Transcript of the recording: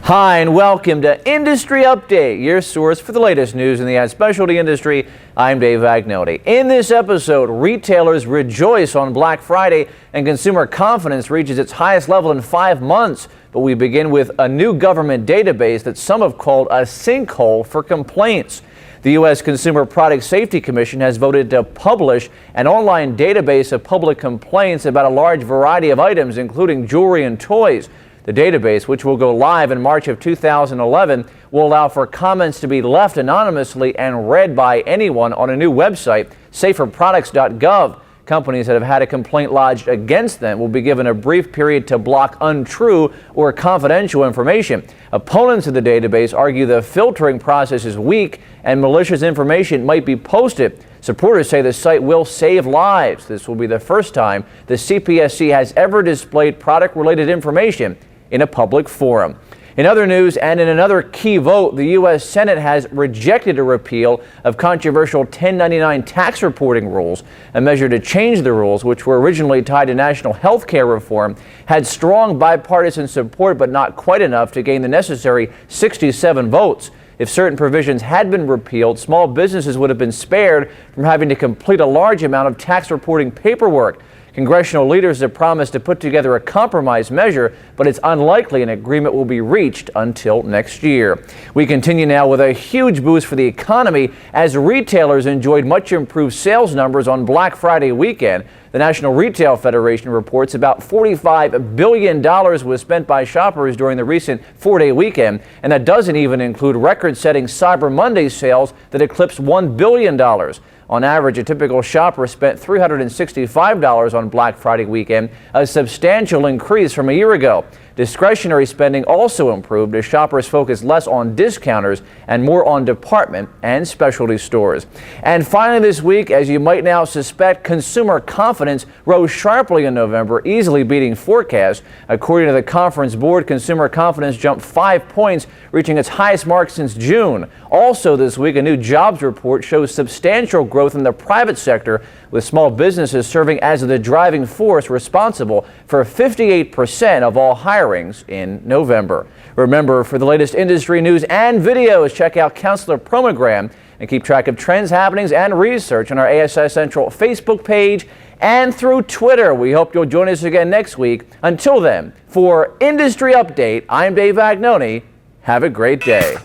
Hi, and welcome to Industry Update, your source for the latest news in the ad specialty industry. I'm Dave Agnelli. In this episode, retailers rejoice on Black Friday and consumer confidence reaches its highest level in 5 months. But we begin with a new government database that some have called a sinkhole for complaints. The U.S. Consumer Product Safety Commission has voted to publish an online database of public complaints about a large variety of items, including jewelry and toys. The database, which will go live in March of 2011, will allow for comments to be left anonymously and read by anyone on a new website, saferproducts.gov. Companies that have had a complaint lodged against them will be given a brief period to block untrue or confidential information. Opponents of the database argue the filtering process is weak and malicious information might be posted. Supporters say the site will save lives. This will be the first time the CPSC has ever displayed product-related information in a public forum. In other news, and in another key vote, the U.S. Senate has rejected a repeal of controversial 1099 tax reporting rules. A measure to change the rules, which were originally tied to national health care reform, had strong bipartisan support, but not quite enough to gain the necessary 67 votes. If certain provisions had been repealed, small businesses would have been spared from having to complete a large amount of tax reporting paperwork. Congressional leaders have promised to put together a compromise measure, but it's unlikely an agreement will be reached until next year. We continue now with a huge boost for the economy as retailers enjoyed much improved sales numbers on Black Friday weekend. The National Retail Federation reports about $45 billion was spent by shoppers during the recent 4-day weekend, and that doesn't even include record-setting Cyber Monday sales that eclipsed $1 billion. On average, a typical shopper spent $365 on Black Friday weekend, a substantial increase from a year ago. Discretionary spending also improved as shoppers focused less on discounters and more on department and specialty stores. And finally this week, as you might now suspect, consumer confidence rose sharply in November, easily beating forecasts. According to the Conference Board, consumer confidence jumped 5 points, reaching its highest mark since June. Also this week, a new jobs report shows substantial growth in the private sector, with small businesses serving as the driving force responsible for 58% of all hirings in November. Remember, for the latest industry news and videos, check out Counselor PromoGram and keep track of trends, happenings, and research on our ASI Central Facebook page and through Twitter. We hope you'll join us again next week. Until then, for Industry Update, I'm Dave Agnelli. Have a great day.